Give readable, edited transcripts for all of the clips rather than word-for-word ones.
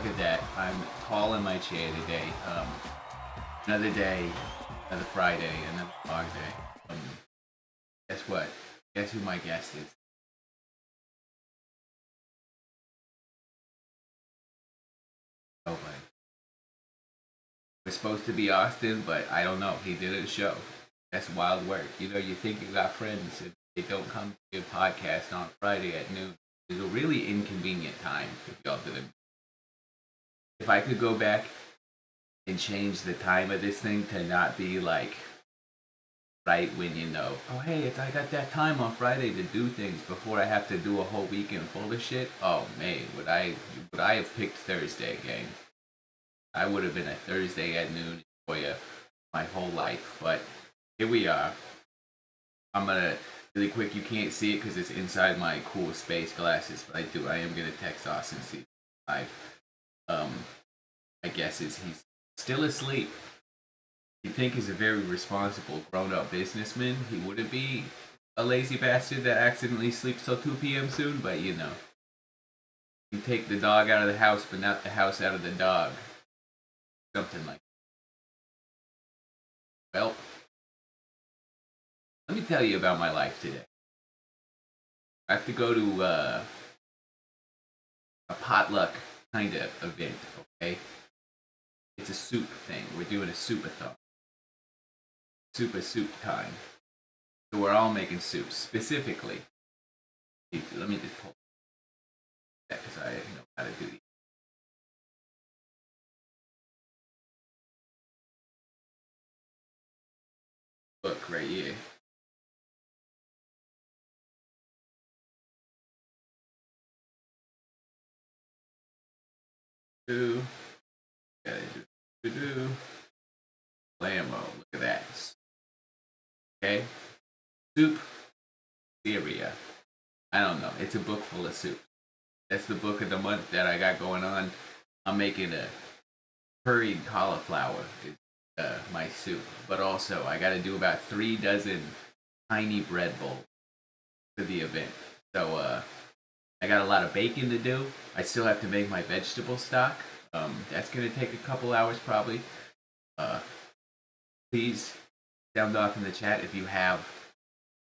Look at that. I'm tall in my chair today. Another day, another Friday, another Mogg day. Guess what? Guess who my guest is? Nobody. It was supposed to be Austin, but I don't know. He did a show. That's wild work. You know, you think you got friends and they don't come to your podcast on Friday at noon. It's a really inconvenient time if y'all didn't. If I could go back and change the time of this thing to not be like right when you know, oh hey, it's I got that time on Friday to do things before I have to do a whole weekend full of shit. Oh man, would I have picked Thursday, gang? I would have been a Thursday at noon for you my whole life. But here we are. I'm gonna really quick. You can't see it because it's inside my cool space glasses, but I am gonna text Austin see live. Um, I guess he's still asleep. You think he's a very responsible grown-up businessman. He wouldn't be a lazy bastard that accidentally sleeps till 2 p.m. soon, but you know. You take the dog out of the house, but not the house out of the dog. Something like that. Well, let me tell you about my life today. I have to go to a potluck kind of event, okay? It's a soup thing. We're doing a soup-a-thon. Soup time. So we're all making soups. Specifically, let me just pull that because I know how to do these. Book right here. Do. Gotta do. Lambo. Look at that. Okay. Soup. Syria. I don't know. It's a book full of soup. That's the book of the month that I got going on. I'm making a curried cauliflower. Is my soup, but also I got to do about 3 dozen tiny bread bowls for the event. So I got a lot of bacon to do. I still have to make my vegetable stock. That's gonna take a couple hours probably. Uh, Please sound off in the chat if you have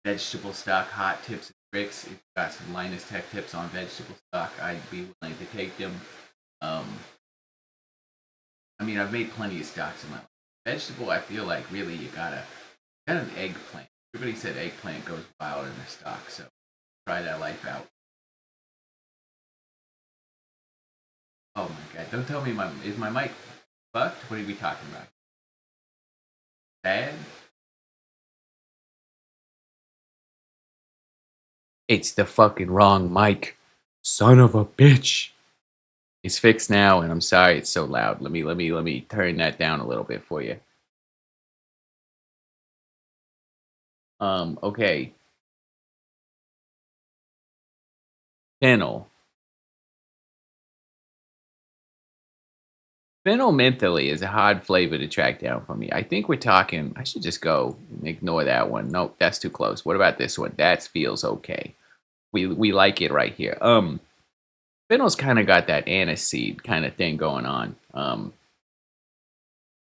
vegetable stock hot tips and tricks. If you've got some Linus Tech tips on vegetable stock, I'd be willing to take them. Um, I mean, I've made plenty of stocks in my life. Vegetable, I feel like really you got an eggplant. Everybody said eggplant goes wild in their stock, so try that life out. Oh my god! Don't tell me is my mic fucked? What are we talking about? Bad? It's the fucking wrong mic. Son of a bitch. It's fixed now, and I'm sorry it's so loud. Let me turn that down a little bit for you. Okay. Fennel. Fennel mentally is a hard flavor to track down for me. I think we're talking. I should just go and ignore that one. Nope, that's too close. What about this one? That feels okay. We like it right here. Fennel's kind of got that aniseed kind of thing going on.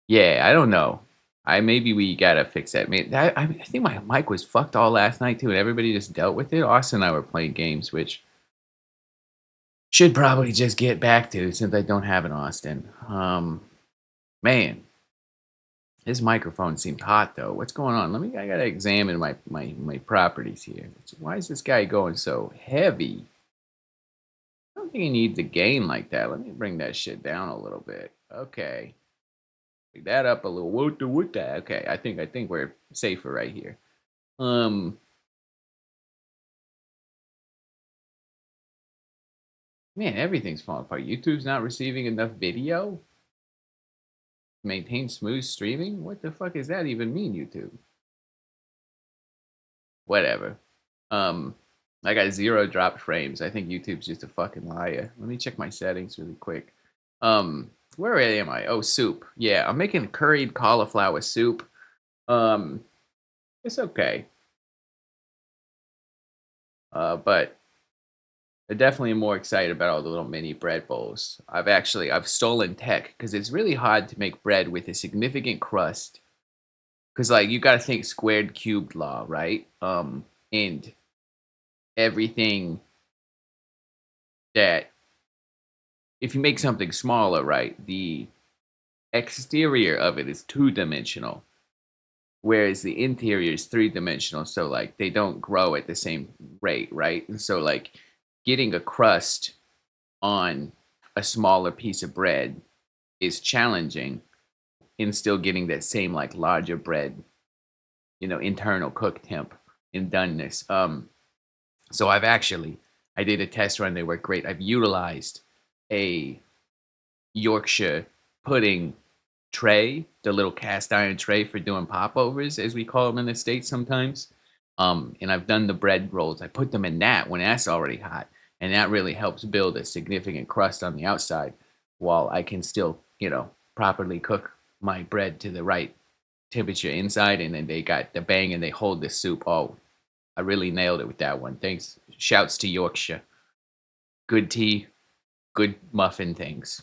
Yeah, I don't know. I maybe we gotta fix that. I think my mic was fucked all last night too, and everybody just dealt with it. Austin and I were playing games, which should probably just get back to since I don't have an Austin. Man, his microphone seemed hot though. What's going on? I gotta examine my properties here. Why is this guy going so heavy? I don't think he needs a gain like that. Let me bring that shit down a little bit. Okay. Pick that up a little. What that? Okay, I think we're safer right here. Man, everything's falling apart. YouTube's not receiving enough video. Maintain smooth streaming. What the fuck does that even mean, YouTube? Whatever. I got 0 dropped frames. I think YouTube's just a fucking liar. Let me check my settings really quick. Where am I? Oh, soup. Yeah, I'm making curried cauliflower soup. It's okay. But I definitely am more excited about all the little mini bread bowls. I've stolen tech because it's really hard to make bread with a significant crust. Because like you got to think squared cubed law, right? And everything that if you make something smaller, right, the exterior of it is two-dimensional, whereas the interior is three-dimensional. So like they don't grow at the same rate, right? And so like getting a crust on a smaller piece of bread is challenging in still getting that same like larger bread, internal cook temp and doneness. So I did a test run. They work great. I've utilized a Yorkshire pudding tray, the little cast iron tray for doing popovers, as we call them in the States sometimes. And I've done the bread rolls. I put them in that when that's already hot. And that really helps build a significant crust on the outside while I can still, properly cook my bread to the right temperature inside. And then they got the bang and they hold the soup. Oh, I really nailed it with that one. Thanks. Shouts to Yorkshire. Good tea, good muffin things.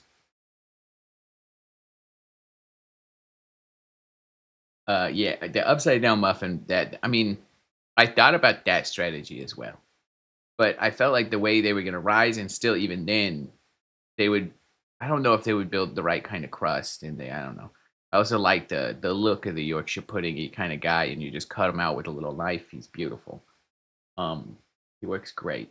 Yeah, the upside down muffin. That I mean, I thought about that strategy as well, but I felt like the way they were gonna rise, and still even then, they would. I don't know if they would build the right kind of crust, and I don't know. I also like the look of the Yorkshire puddingy kind of guy, and you just cut him out with a little knife. He's beautiful. Um, he works great.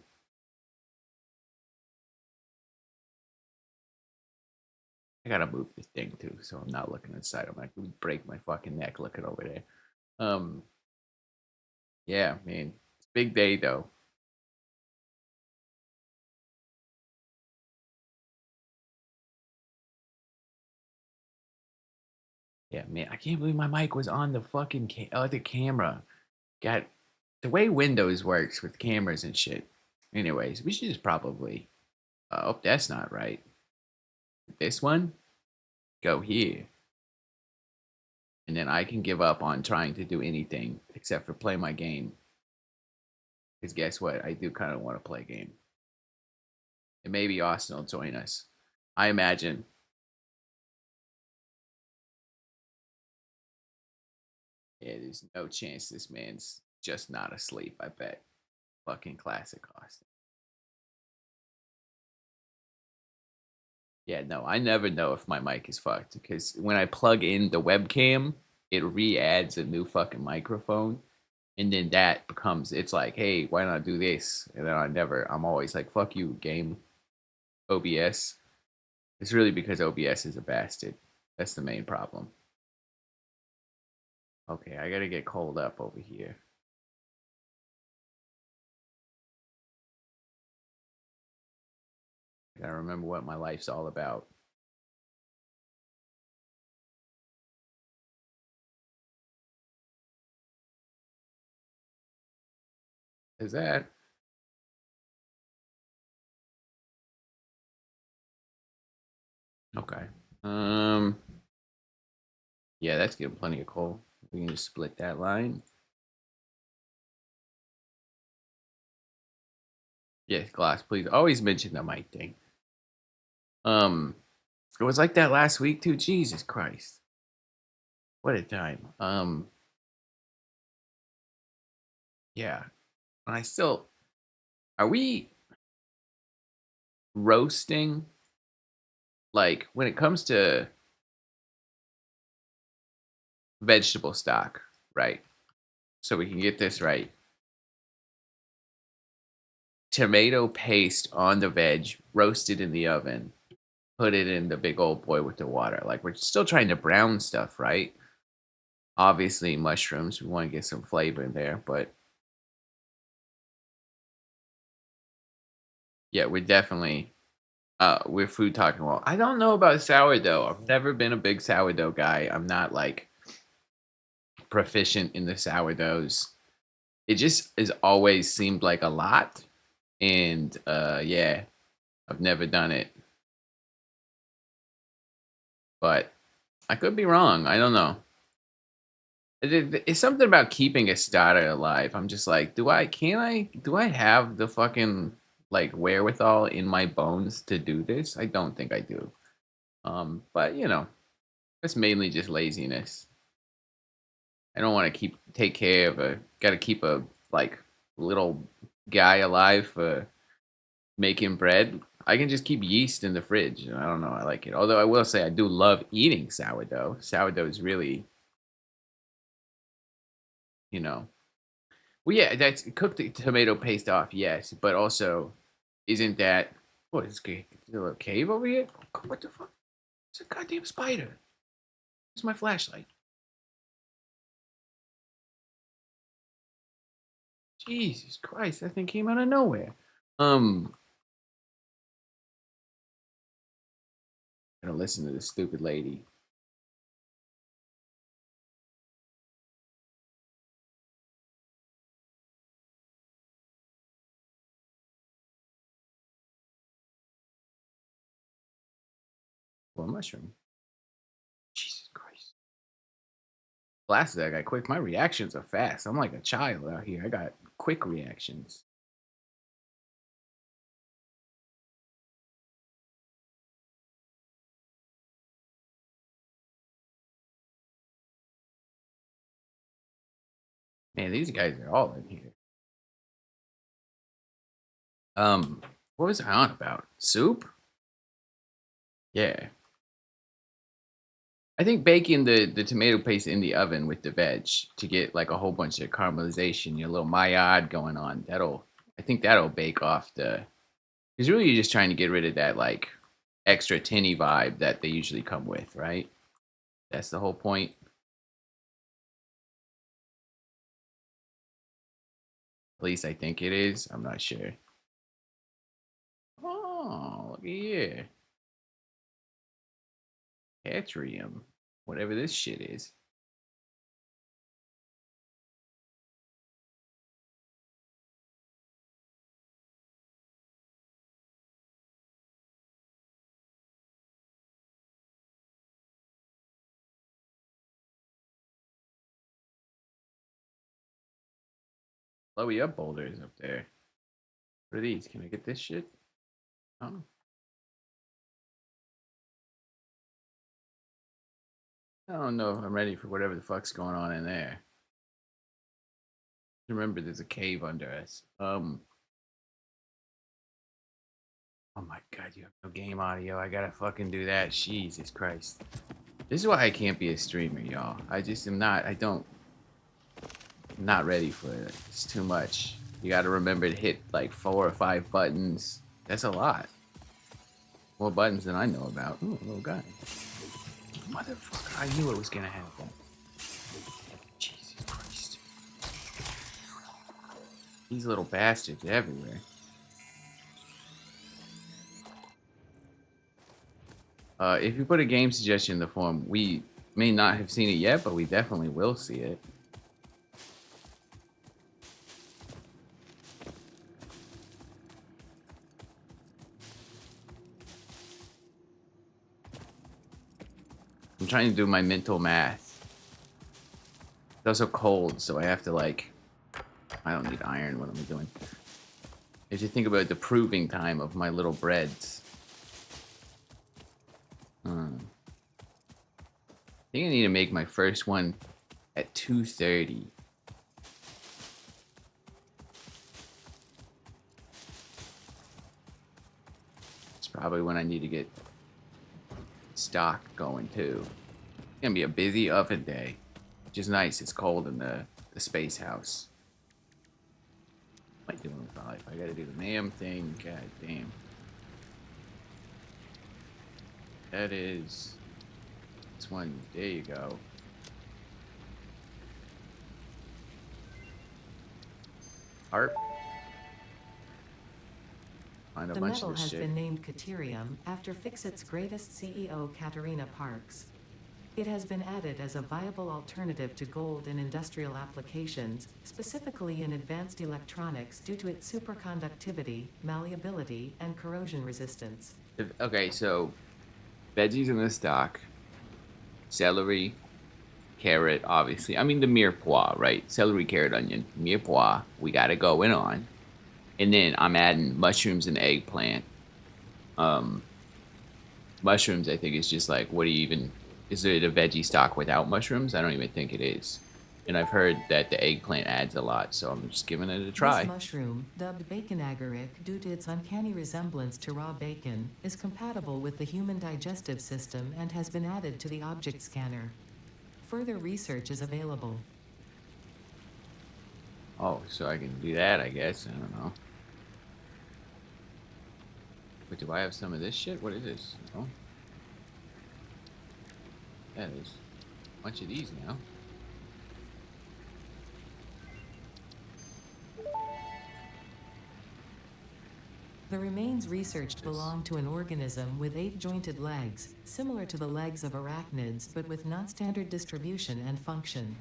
I gotta move this thing too, so I'm not looking inside. I'm like, break my fucking neck looking over there. Um, yeah, man, it's a big day though. Yeah, man, I can't believe my mic was on the fucking other camera. Got the way Windows works with cameras and shit. Anyways, we should just probably. Oh, that's not right. This one, go here, and then I can give up on trying to do anything except for play my game. Because guess what? I do kind of want to play a game, and maybe Austin will join us. I imagine. Yeah, there's no chance this man's just not asleep. I bet. Fucking classic Austin. Yeah, no, I never know if my mic is fucked because when I plug in the webcam, it re-adds a new fucking microphone, and then that becomes it's like, hey, why not do this? And then I'm always like, fuck you, game OBS. It's really because OBS is a bastard. That's the main problem. Okay, I gotta get cold up over here. I gotta remember what my life's all about. Is that okay? Um, yeah, that's getting plenty of coal. We can just split that line. Yes, glass, please. Always mention the mic thing. Um, it was like that last week too. Jesus Christ, what a time. Yeah, I still. Are we roasting? Like when it comes to vegetable stock, right? So we can get this right. Tomato paste on the veg, roasted in the oven. Put it in the big old boy with the water. Like we're still trying to brown stuff, right? Obviously, mushrooms. We want to get some flavor in there, but yeah, we're food talking. Well, I don't know about sourdough. I've never been a big sourdough guy. I'm not like proficient in the sourdoughs. It just has always seemed like a lot, and yeah, I've never done it, but I could be wrong. I don't know. It's something about keeping a starter alive. I'm just like, do I? Can I? Do I have the fucking like wherewithal in my bones to do this. I don't think I do. But you know, it's mainly just laziness. I don't want to keep take care of a got to keep a like little guy alive for making bread. I can just keep yeast in the fridge. I don't know. I like it. Although I will say I do love eating sourdough. Sourdough is really, you know. Well, yeah, that's cook the tomato paste off, yes, but also, isn't that what is there a little cave over here? What the fuck? It's a goddamn spider. It's my flashlight. Jesus Christ, that thing came out of nowhere. Um, I don't listen to this stupid lady. Well, mushroom. Jesus Christ. Glasses, I got quick. My reactions are fast. I'm like a child out here. I got quick reactions. Man, these guys are all in here. What was I on about? Soup? Yeah. I think baking the tomato paste in the oven with the veg to get like a whole bunch of caramelization, your little Maillard going on. I think that'll bake off the. Because really, you're just trying to get rid of that like extra tinny vibe that they usually come with, right? That's the whole point. At least I think it is. I'm not sure. Oh, look at here. Atrium. Whatever this shit is. Blowy up boulders up there. What are these? Can I get this shit? Oh. I don't know if I'm ready for whatever the fuck's going on in there. Remember, there's a cave under us. Oh my god, you have no game audio. I gotta fucking do that. Jesus Christ. This is why I can't be a streamer, y'all. I just am not. I'm not ready for it. It's too much. You gotta remember to hit like 4 or 5 buttons. That's a lot. More buttons than I know about. Ooh, little guy. Motherfucker, I knew it was gonna happen. Jesus Christ. These little bastards everywhere. If you put a game suggestion in the forum, we may not have seen it yet, but we definitely will see it. I'm trying to do my mental math. It's also cold, so I have to like... I don't need iron. What am I doing? If you think about the proving time of my little breads. I think I need to make my first one at 2:30. It's probably when I need to get stock going too. It's gonna be a busy oven day, which is nice. It's cold in the space house. What am I doing with my life? I gotta do the damn thing. God damn. That is... This one. There you go. Harp. Find a The bunch metal of this has shit. been named Caterium after Fixit's greatest CEO Katerina Parks. It has been added as a viable alternative to gold in industrial applications, specifically in advanced electronics due to its superconductivity, malleability, and corrosion resistance. Okay, so veggies in the stock, celery, carrot, obviously. I mean the mirepoix, right? Celery, carrot, onion, mirepoix. We got it going on. And then I'm adding mushrooms and eggplant. Um, Mushrooms, I think, is just like, what do you even? Is it a veggie stock without mushrooms? I don't even think it is. And I've heard that the eggplant adds a lot, so I'm just giving it a This try. mushroom, dubbed bacon agaric due to its uncanny resemblance to raw bacon, is compatible with the human digestive system and has been added to the object scanner. Further research is available. Oh, so I can do that, I guess. I don't know. But do I have some of this shit? What is this? Oh, yeah, there's a bunch of these now. The remains researched This. belong to an organism with 8 jointed legs, similar to the legs of arachnids but with non-standard distribution and function.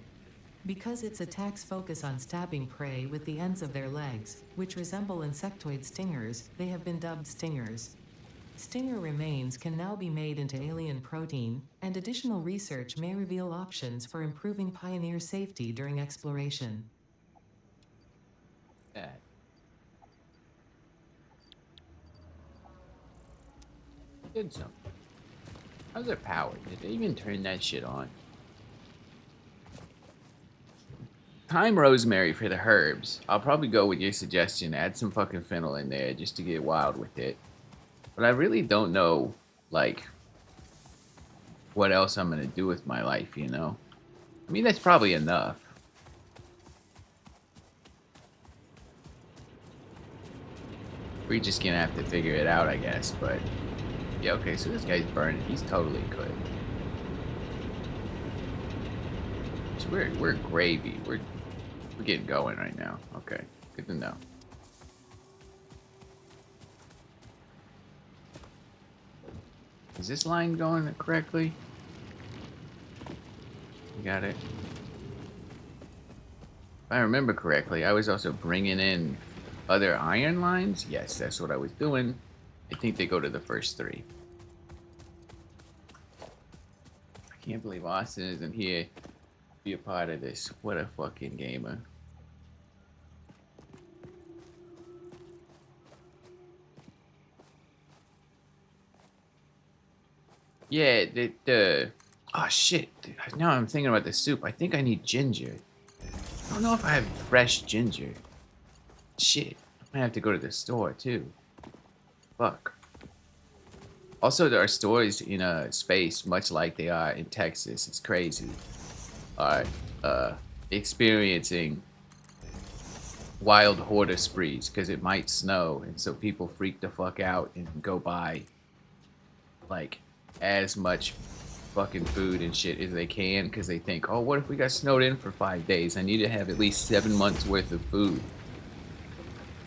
Because its attacks focus on stabbing prey with the ends of their legs, which resemble insectoid stingers, they have been dubbed stingers. Stinger remains can now be made into alien protein, and additional research may reveal options for improving pioneer safety during exploration. That. Did something. How's their power? Did they even turn that shit on? Thyme rosemary for the herbs. I'll probably go with your suggestion. Add some fucking fennel in there just to get wild with it. But I really don't know, like, what else I'm gonna do with my life, you know? I mean, that's probably enough. We're just gonna have to figure it out, I guess, but... Yeah, okay, so this guy's burning. He's totally good. So we're gravy. We're getting going right now. Okay, good to know. Is this line going correctly? You got it. If I remember correctly, I was also bringing in other iron lines. Yes, that's what I was doing. I think they go to the first 3. I can't believe Austin isn't here to be a part of this. What a fucking gamer. Yeah, oh shit. Now I'm thinking about the soup. I think I need ginger. I don't know if I have fresh ginger. Shit. I might have to go to the store too. Fuck. Also, there are stores in space, much like they are in Texas. It's crazy. Are experiencing wild hoarder sprees because it might snow, and so people freak the fuck out and go buy like as much fucking food and shit as they can because they think, oh, what if we got snowed in for 5 days? I need to have at least 7 months worth of food.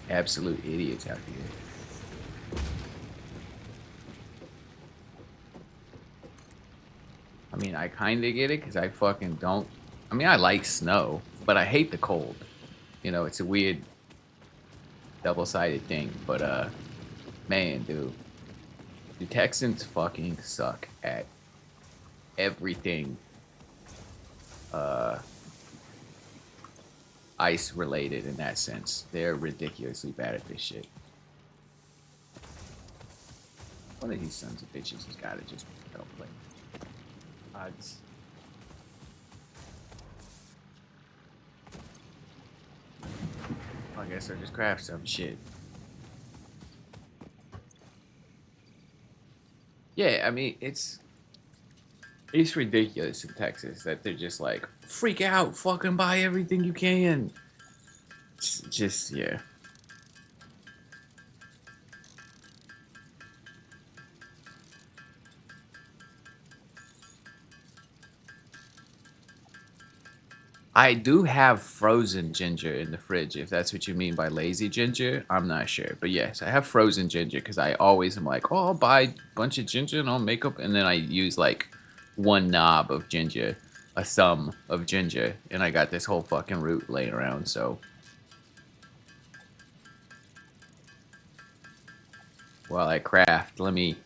Absolute idiots out here. I mean, I kind of get it because I fucking don't. I mean, I like snow, but I hate the cold. You know, it's a weird double-sided thing. But, man, dude. The Texans fucking suck at everything ice related in that sense. They're ridiculously bad at this shit. One of these sons of bitches has got to just don't play. Odds. I guess I'll just craft some shit. Yeah, I mean, it's ridiculous in Texas that they're just like, freak out, fucking buy everything you can. It's just, yeah. I do have frozen ginger in the fridge, if that's what you mean by lazy ginger. I'm not sure. But yes, I have frozen ginger because I always am like, oh, I'll buy a bunch of ginger and I'll make up. And then I use like 1 knob of ginger, a thumb of ginger. And I got this whole fucking root laying around, so. While I craft, let me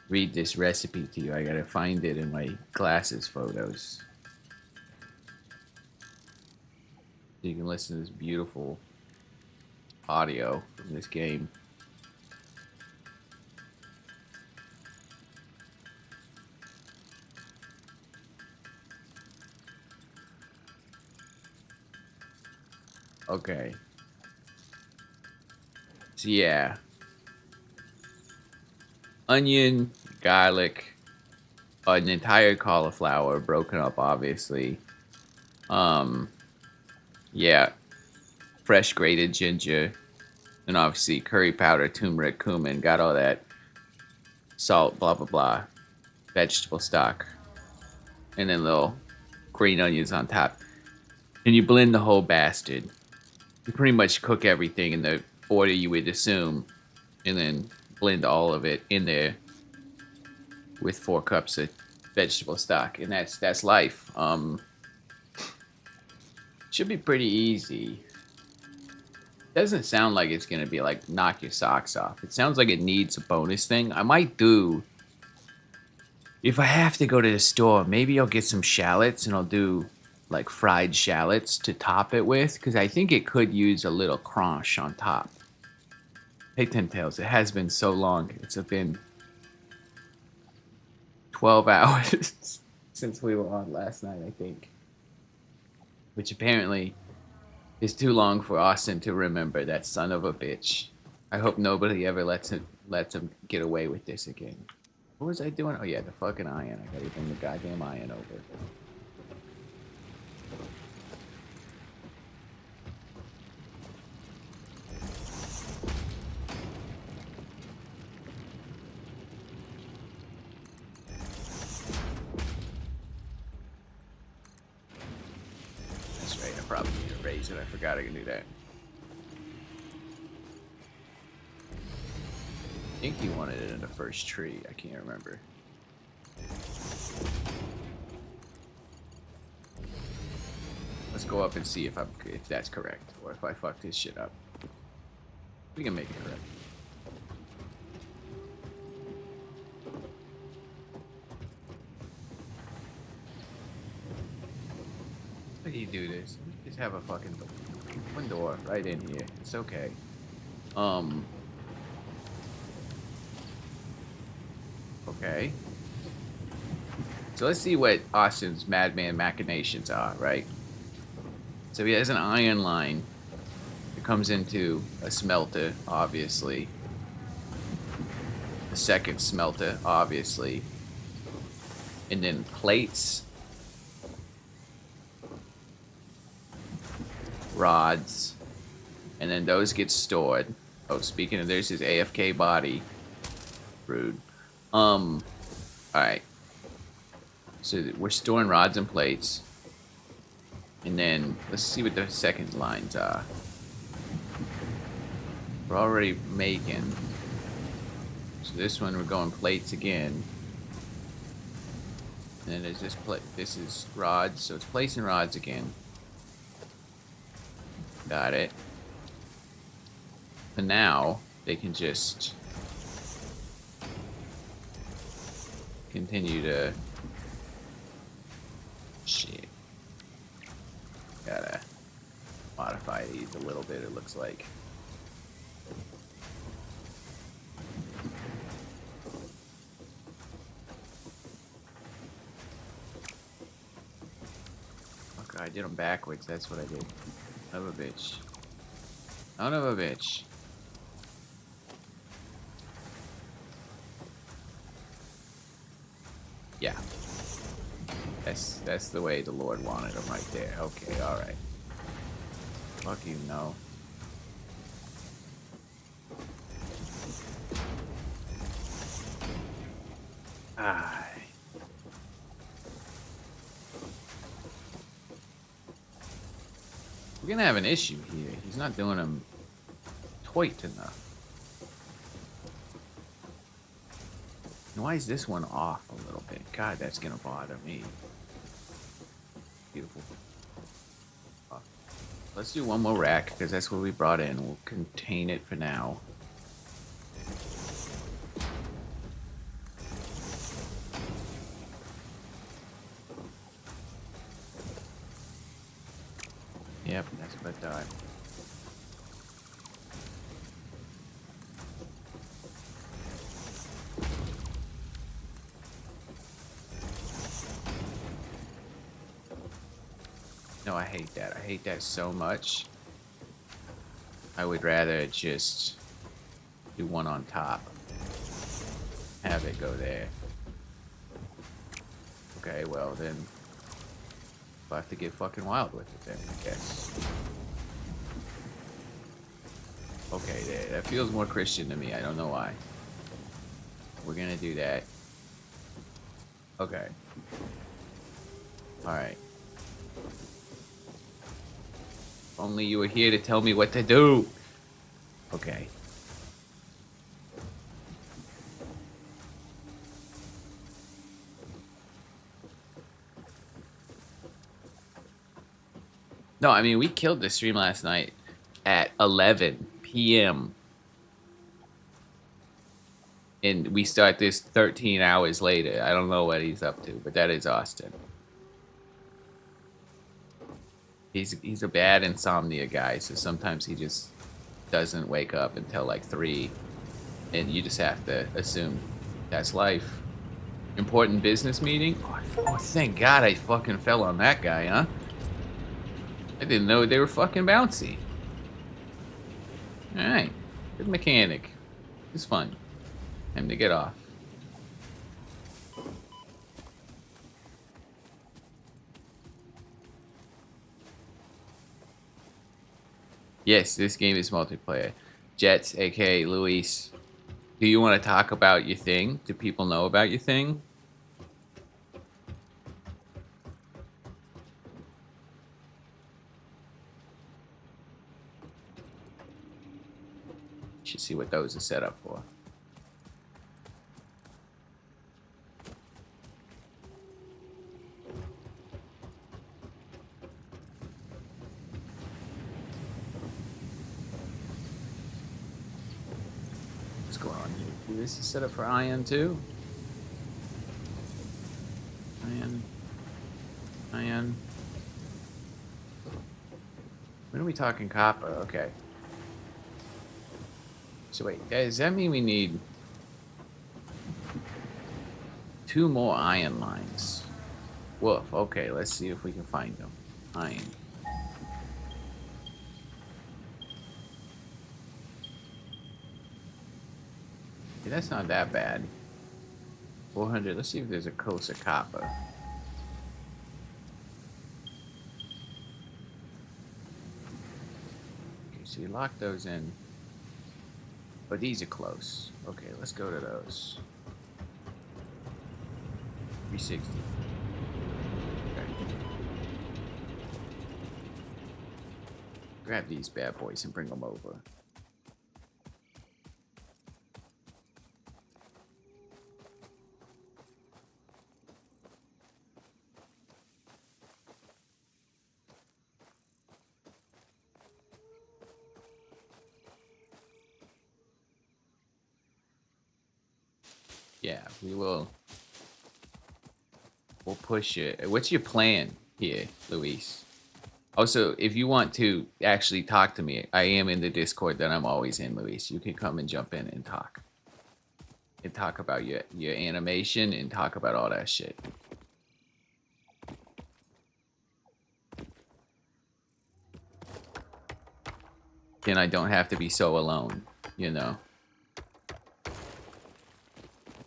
read this recipe to you. I gotta find it in my glasses photos. So you can listen to this beautiful audio from this game. Okay. So yeah. Onion, garlic, an entire cauliflower broken up, obviously. Yeah, fresh grated ginger, and obviously curry powder, turmeric, cumin. Got all that. Salt, blah blah blah. Vegetable stock, and then little green onions on top. And you blend the whole bastard. You pretty much cook everything in the order you would assume, and then blend all of it in there with 4 cups of vegetable stock, and that's life. Should be pretty easy. Doesn't sound like it's gonna be like knock your socks off. It sounds like it needs a bonus thing. I might do, if I have to go to the store, maybe I'll get some shallots and I'll do like fried shallots to top it with, because I think it could use a little crunch on top. Hey, Ten Tails, it has been so long. It's been 12 hours since we were on last night, I think. Which apparently is too long for Austin to remember, that son of a bitch. I hope nobody ever lets him get away with this again. What was I doing? Oh yeah, the fucking iron. I gotta bring the goddamn iron over. That's right, I probably need to raise it. I forgot I could do that. I think you wanted it in the first tree. I can't remember. Let's go up and see if that's correct, or if I fucked this shit up. We can make it correct. How do you do this? Just have a fucking one door right in here. It's okay. Okay. So let's see what Austin's madman machinations are, right? So he has an iron line that comes into a smelter, obviously. A second smelter, obviously. And then plates. Rods. And then those get stored. Oh, speaking of, there's his AFK body. Rude. Alright. So we're storing rods and plates. And then, let's see what the second lines are. We're already making. So this one, we're going plates again. And then there's this plate. This is rods, so it's plates and rods again. Got it. And now, they can just continue to... Shit. Gotta modify these a little bit, it looks like. Okay, I did them backwards, that's what I did. Son of a bitch. Son of a bitch. Yeah. That's the way the Lord wanted them right there. Okay, alright. Fuck you, no. Ah. We're gonna have an issue here. He's not doing them tight enough. And why is this one off a little bit? God, that's gonna bother me. Beautiful. Let's do one more rack, because that's what we brought in. We'll contain it for now. Yep, that's what I thought. No, I hate that. I hate that so much. I would rather just do one on top. Have it go there. Okay, well then I'll have to get fucking wild with it then, I guess. Okay, there. That feels more Christian to me. I don't know why. We're gonna do that. Okay. Alright. Only you were here to tell me what to do. Okay. No, I mean, we killed the stream last night at 11 p.m. And we start this 13 hours later. I don't know what he's up to, but that is Austin. He's a bad insomnia guy, so sometimes he just doesn't wake up until like 3, and you just have to assume that's life. Important business meeting? Oh, thank God I fucking fell on that guy, huh? I didn't know they were fucking bouncy. Alright. Good mechanic. It's fun. Time to get off. Yes, this game is multiplayer. Jets, aka Luis, do you want to talk about your thing? Do people know about your thing? Should see what those are set up for. What's going on here? This is set up for iron too? Iron. When are we talking copper? Okay. So wait, does that mean we need 2 more iron lines? Woof. Okay, let's see if we can find them. Iron. Yeah, that's not that bad. 400. Let's see if there's a coast of copper. Okay, so you lock those in. But these are close. Okay, let's go to those. 360. Okay. Grab these bad boys and bring them over. Yeah, we will. We'll push it. What's your plan here, Luis? Also, if you want to actually talk to me, I am in the Discord that I'm always in, Luis. You can come and jump in and talk. And talk about your animation and talk about all that shit. Then I don't have to be so alone, you know?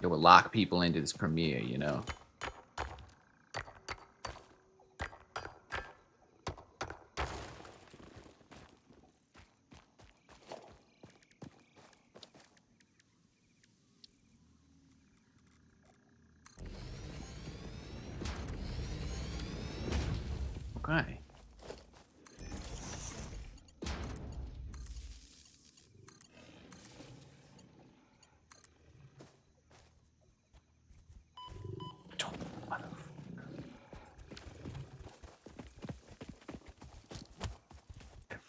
It will lock people into this premiere, you know? Okay.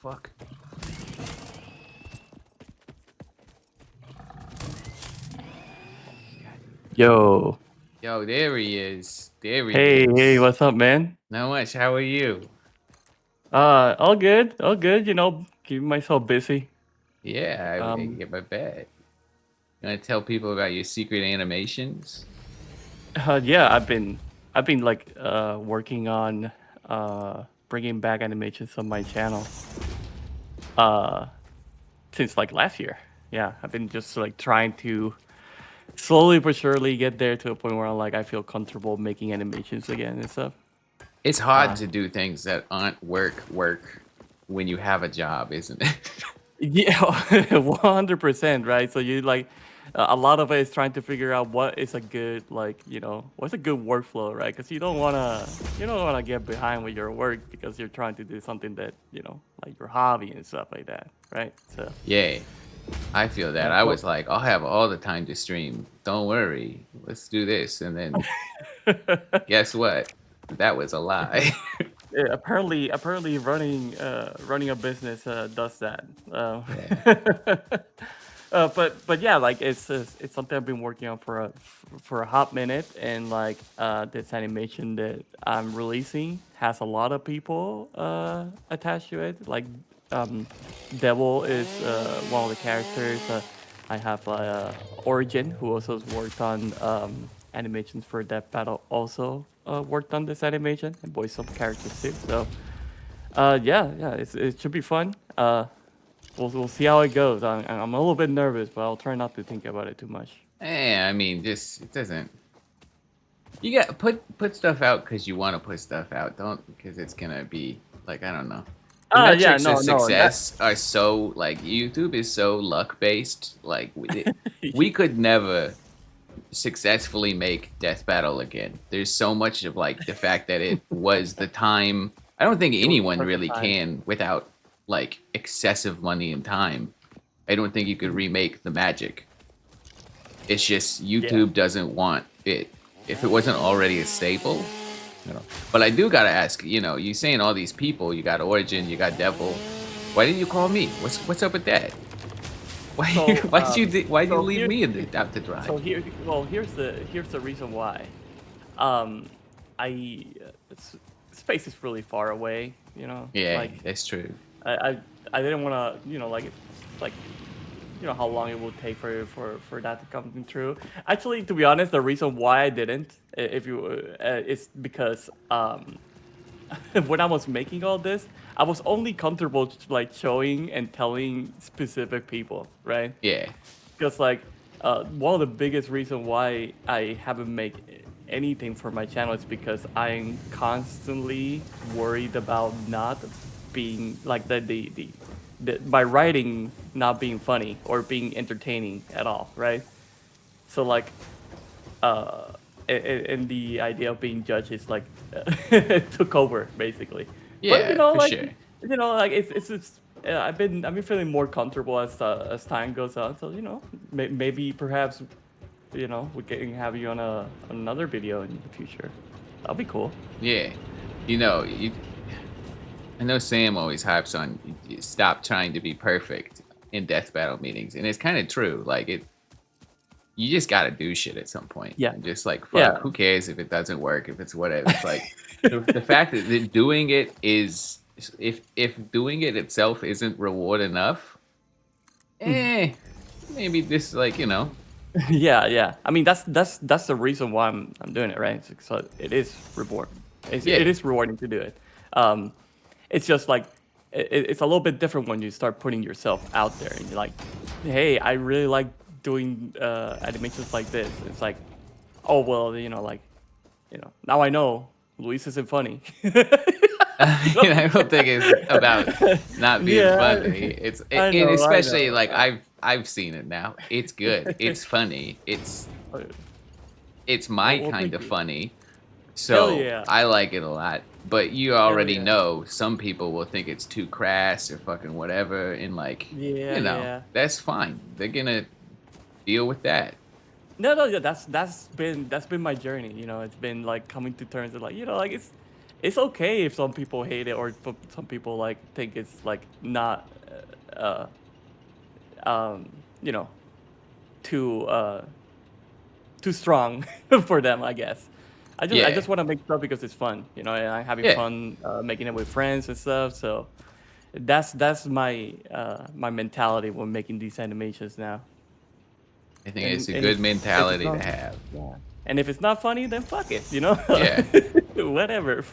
Fuck. Yo. Yo, there he is. There he Hey, is. hey, what's up, man? Not much. How are you? All good, all good. You know, keeping myself busy. Yeah, I get my bed. You want to tell people about your secret animations? Yeah, I've been like working on bringing back animations on my channel. Uh, since like last year. Yeah, I've been just like trying to slowly but surely get there to a point where like I feel comfortable making animations again and stuff. It's hard Uh, to do things that aren't work when you have a job, isn't it? Yeah, 100%, right? So you like a lot of it is trying to figure out what is a good like, what's a good workflow, right? Because you don't wanna get behind with your work because you're trying to do something that, like your hobby and stuff like that, right? So Yeah, I feel that. I was like, I'll have all the time to stream. Don't worry. Let's do this. And then guess what? That was a lie. yeah, apparently running a business does that. Yeah. But yeah, like it's something I've been working on for a hot minute, and like this animation that I'm releasing has a lot of people attached to it. Like Devil is one of the characters. I have Origin, who also has worked on animations for Death Battle, also worked on this animation and voiced some characters too. So yeah, it should be fun. We'll see how it goes. I'm a little bit nervous, but I'll try not to think about it too much. I mean, just it doesn't. You got put stuff out because you want to put stuff out. Don't because it's gonna be like I don't know. The Yeah, metrics no, of success are so like YouTube is so luck based. Like we could never successfully make Death Battle again. There's so much of like the fact that it was the time. I don't think anyone really can without like excessive money and time. I don't think you could remake the magic. It's just YouTube doesn't want it. If it wasn't already a staple, But I do gotta ask, you saying all these people, you got Origin, you got Devil. Why didn't you call me? What's up with that? Why So, why did you so leave here- me out to dry? So here's the reason why. I space is really far away. Yeah, Like that's true. I didn't want to like how long it would take for that to come true. Actually, to be honest, the reason why I didn't, if you, is because when I was making all this, I was only comfortable like showing and telling specific people, right? Yeah. Because like one of the biggest reason why I haven't made anything for my channel is because I'm constantly worried about not being like the my writing not being funny or being entertaining at all, right? So like and the idea of being judged is like took over basically. Yeah, But for like sure. like it's I've been feeling more comfortable as time goes on. So maybe perhaps we can have you on another video in the future. That'll be cool. Yeah. I know Sam always hypes on you stop trying to be perfect in Death Battle meetings, and it's kind of true. Like you just gotta do shit at some point. Yeah. And just like fuck, Yeah. who cares if it doesn't work, if it's whatever. It's like the fact that doing it is if doing it itself isn't reward enough, maybe this Yeah. I mean, that's the reason why I'm doing it, right? So it is rewarding. It is rewarding to do it. It's just like it's a little bit different when you start putting yourself out there and you're like, hey, I really like doing animations like this. It's like, oh well, now I know Luis isn't funny. I don't think it's about not being funny. And especially like I've seen it now. It's good. It's funny. It's my kind of funny. So I like it a lot. But you already know some people will think it's too crass or fucking whatever, and like that's fine. They're gonna deal with that. No, yeah, that's been my journey. It's been like coming to terms with like like it's okay if some people hate it or some people like think it's like not too strong for them, I guess. I just want to make stuff because it's fun, and I'm having fun making it with friends and stuff. So that's my my mentality when making these animations now. I think it's a good mentality to have. Yeah. And if it's not funny, then fuck it, Yeah. Whatever.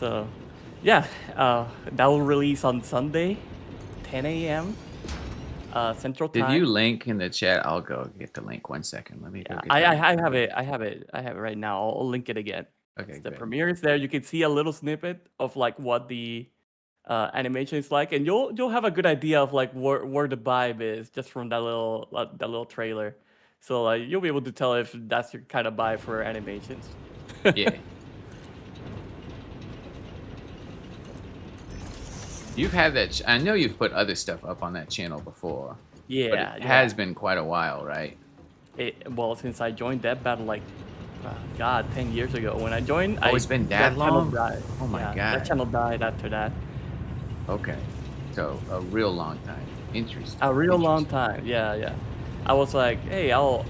So, yeah, that will release on Sunday, 10 a.m. Central Did you Time. link in the chat? I'll go get the link. 1 second. Let me go Yeah, get the link. I have it. I have it. I have it right now. I'll link it again. Okay, The good. premiere is there. You can see a little snippet of like what the animation is like, and you'll have a good idea of like where the vibe is just from that little trailer. So like you'll be able to tell if that's your kind of vibe for animations. Yeah. You've had that. I know you've put other stuff up on that channel before. But Yeah, it yeah. has been quite a while, right? Well, since I joined that battle, like, God, 10 years ago. When I joined, Oh, it's been that channel long? died. Oh my Yeah, that god. channel died after that. Okay. So a real long time. Interesting. A real long Interesting. time. Yeah, yeah. I was like, hey, I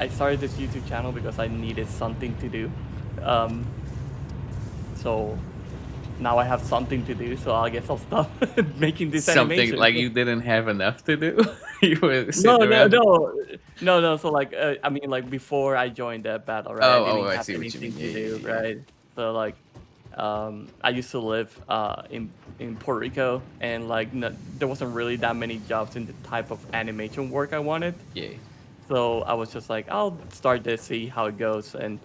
started this YouTube channel because I needed something to do. Um, so now I have something to do, so I guess I'll stop making this Something animation. like you didn't have enough to do. You were No, sitting no, around. no, no, no. So like, I mean, like before I joined that battle, right? I Oh, didn't I have see what you anything mean. Yeah, to yeah, do, yeah, yeah. right? So like, I used to live in Puerto Rico, and like, there wasn't really that many jobs in the type of animation work I wanted. Yeah. So I was just like, I'll start this, see how it goes, and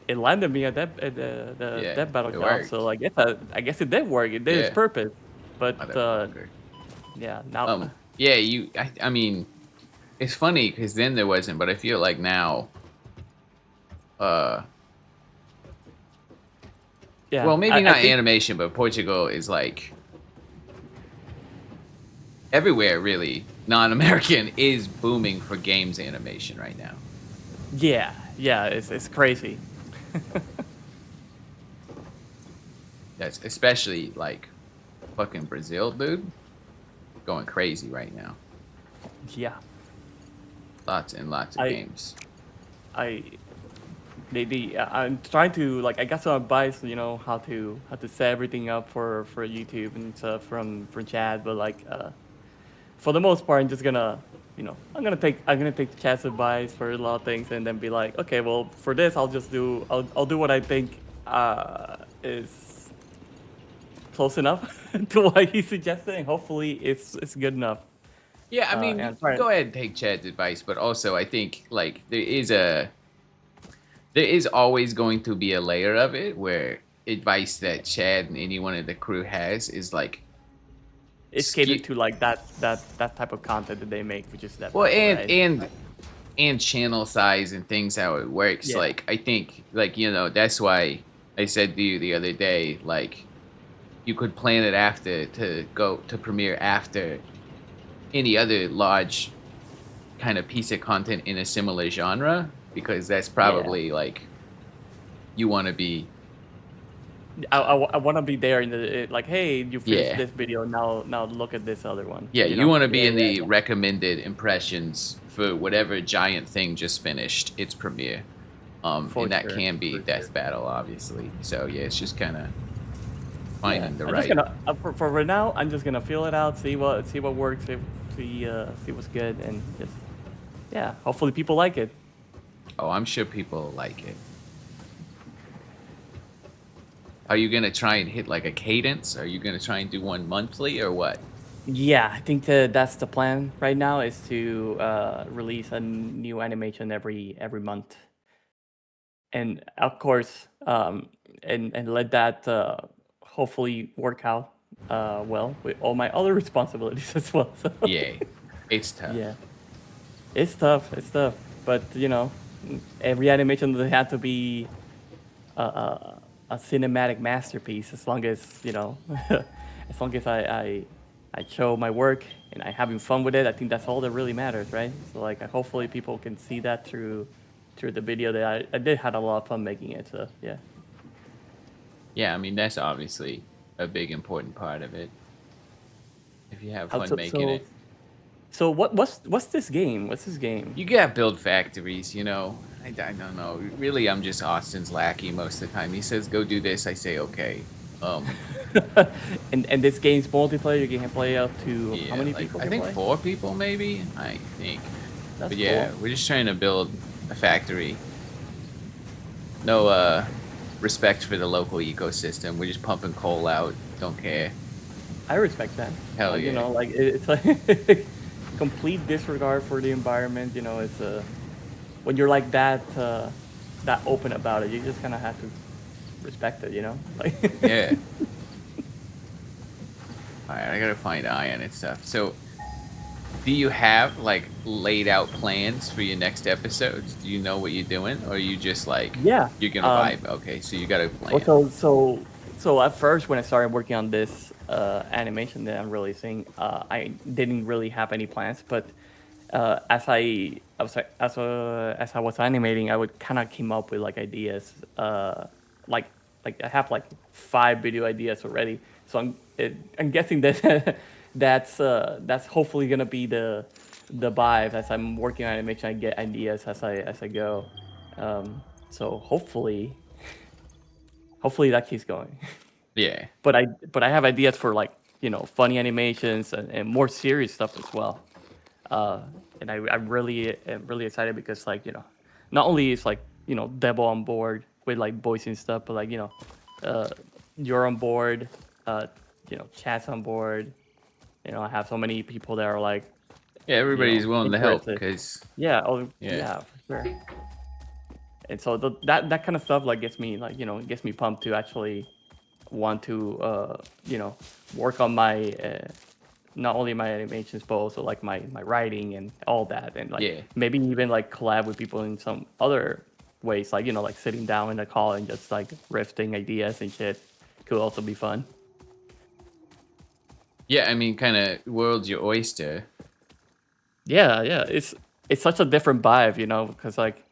it landed me at Yeah. that battle It job. So worked. I guess it did work. It did its Yeah. purpose. But Motherfucker. yeah, now Yeah, I mean, it's funny because then there wasn't, but I feel like now, uh, yeah, well, maybe I not think animation, but Portugal is like everywhere, really. Non-American is booming for games animation right now. yeah, yeah, it's crazy. That's especially like fucking Brazil, dude. Going crazy right now. Yeah, Lots and lots of I games. I I'm trying to like I got some advice, how to set everything up for YouTube and stuff from Chad, but like for the most part, I'm just gonna I'm gonna take Chad's advice for a lot of things, and then be like, okay, well for this I'll do what I think is close enough to what he's suggesting. Hopefully it's good enough. Yeah, I mean, And you I'm can trying. go ahead and take Chad's advice, but also I think like there is always going to be a layer of it where advice that Chad and anyone in the crew has is like It's skew. catered to like that type of content that they make, which is that Well, battle, and right? and and channel size and things how it works. Yeah. Like I think like that's why I said to you the other day like you could plan it after to go to premiere after any other large kind of piece of content in a similar genre because that's Yeah. probably like you want to be I want to be there in the like, hey, you finished yeah. this video, now look at this other one, Yeah, you you know? want to be Yeah, in yeah, the yeah. recommended impressions for whatever giant thing just finished its premiere. For And that sure, can be for Death sure. Battle, obviously. So yeah, it's just kind of Yeah, finding the I'm just right. gonna for right now. I'm just gonna feel it out, see what works, see what's good, and just yeah. Hopefully, people like it. Oh, I'm sure people like it. Are you gonna try and hit like a cadence? Are you gonna try and do one monthly or what? Yeah, I think that's the plan right now is to release a new animation every month, and of course, and let that hopefully work out well with all my other responsibilities as well. So Yeah, it's yeah, tough. it's tough, but every animation doesn't have to be a cinematic masterpiece as long as as long as I show my work and I having fun with it. I think that's all that really matters, right? So like hopefully people can see that through the video that I did had a lot of fun making it. So yeah. Yeah, I mean that's obviously a big important part of it. If you have How- fun So making so it. so what's this game? What's this game? You gotta build factories, I don't know. Really, I'm just Austin's lackey most of the time. He says, go do this. I say, okay. And this game's multiplayer. You can play up to how Yeah, many like, people I can think play? 4 people, maybe? I think. That's But cool. yeah, we're just trying to build a factory. No, respect for the local ecosystem. We're just pumping coal out. Don't care. I respect that. Hell Like, you yeah. know, like it's like complete disregard for the environment. You know, it's when you're like that open about it, you just kind of have to respect it. You know, like Yeah. All right, I gotta find iron and stuff. So, do you have like laid out plans for your next episodes? Do you know what you're doing, or are you just like yeah. you're gonna vibe? Okay, so you got a Well, plan. so at first when I started working on this animation that I'm releasing, I didn't really have any plans, but as I was animating, I would kind of came up with like ideas. Like like I have like 5 video ideas already, so I'm guessing that that's hopefully gonna be the vibe as I'm working on animation. I get ideas as I go. So hopefully that keeps going. Yeah. but I but I have ideas for like funny animations and more serious stuff as well. Uh, and I'm really am really excited because like not only is like Debo on board with like voicing stuff, but like uh, you're on board, uh, Chat's on board. I have so many people that are like Yeah, everybody's willing to help interested. because Yeah, oh yeah, yeah, for sure. And so that kind of stuff like gets me like gets me pumped to actually want to work on my not only my animations but also like my writing and all that, and like yeah, maybe even like collab with people in some other ways, like like sitting down in a call and just like riffing ideas and shit could also be fun. yeah. I mean, kind of world's your oyster. Yeah, it's such a different vibe, because like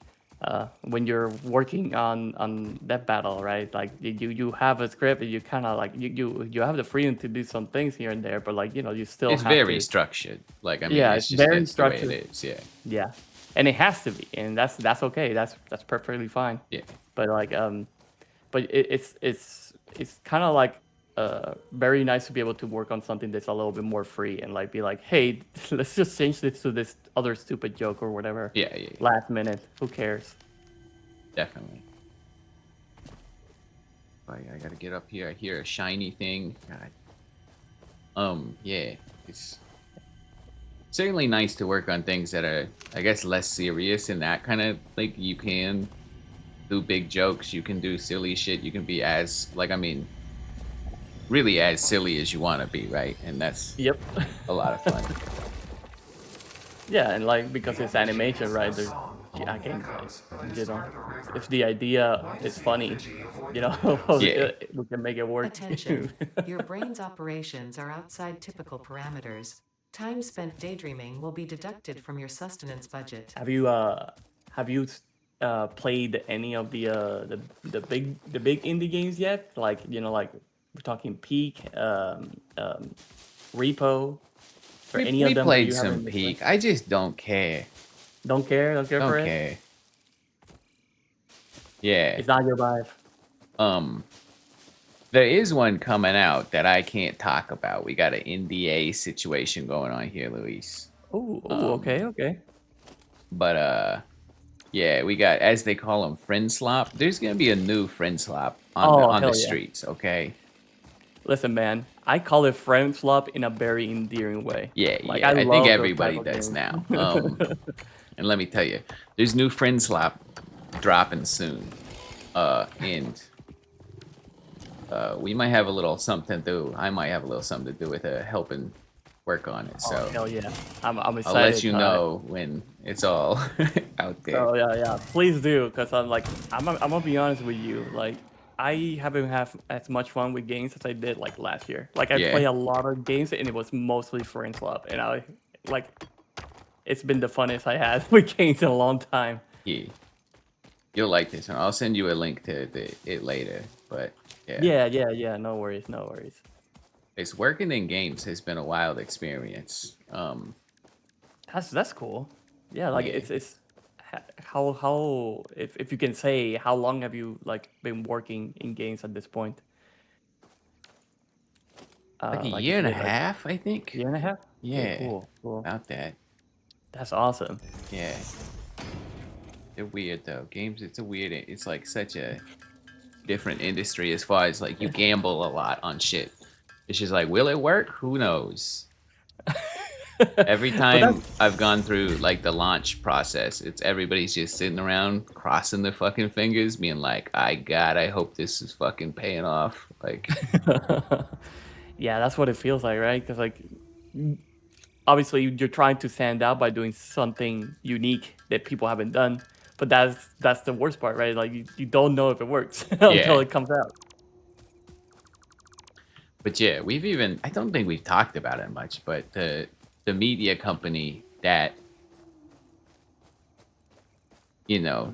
when you're working on that battle, right? Like you have a script and you kind of like you have the freedom to do some things here and there, but like you still It's have very to. structured. Like, I mean, Yeah, it's it's just very that's the way it structured. is. Yeah, Yeah, and it has to be, and that's okay. That's perfectly fine. yeah, But like but it's kind of like very nice to be able to work on something that's a little bit more free and like be like, hey, let's just change this to this other stupid joke or whatever. yeah, yeah, yeah. Last minute, who cares? Definitely. I gotta get up here. I hear a shiny thing. God. Yeah, it's certainly nice to work on things that are, I guess, less serious and that kind of like you can do big jokes, you can do silly shit, you can be as like, I mean, really as silly as you want to be, right? And that's Yep. a lot of fun. Yeah, and like because it's animation, right? There's, yeah, I can, if the idea is funny, Yeah, we can make it work. Attention. Your brain's operations are outside typical parameters. Time spent daydreaming will be deducted from your sustenance budget. Have you played any of the big indie games yet? Like like we're talking Peak, Repo, or any of we them that played you some haven't been playing? Peak. I just don't care. Don't care for Don't it. care. Yeah. It's not your vibe. Um, there is one coming out that I can't talk about. We got an NDA situation going on here, Luis. Oh, Um, okay. but yeah, we got, as they call them, friend slop. There's gonna be a new friend slop on Oh, the hell yeah. streets. Okay. Listen, man, I call it friend swap in a very endearing way. Yeah, Like yeah. I I think love those everybody type of does games. now. And let me tell you, there's new friend slop dropping soon. And we might have a little something to do. I might have a little something to do with helping work on it. Oh, So hell yeah. I'm I'll let excited. you know when it's all out there. Oh yeah. Please do, cause I'm gonna be honest with you. Like I haven't had as much fun with games as I did like last year. Like I Yeah, play a lot of games and it was mostly friend swap, and I like it's been the funnest I had with games in a long time. yeah. You'll like this one. I'll send you a link to it later. But yeah, Yeah. No worries. it's working in games has been a wild experience. That's cool. Yeah, like Yeah. it's how if you can say how long have you like been working in games at this point? Like a Like year is and a it like half, I think. year and a half? Okay, Yeah, cool. about that. That's awesome. Yeah. They're weird though. Games, it's a weird. It's like such a different industry as far as like you gamble a lot on shit. It's just like, will it work? Who knows? Every But that's time I've gone through like the launch process, it's everybody's just sitting around crossing their fucking fingers, being like, I hope this is fucking paying off. Like, yeah, that's what it feels like, right? Because like obviously you're trying to stand out by doing something unique that people haven't done. But that's the worst part, right? Like you don't know if it works until yeah. it comes out. But yeah, I don't think we've talked about it much, but the media company that,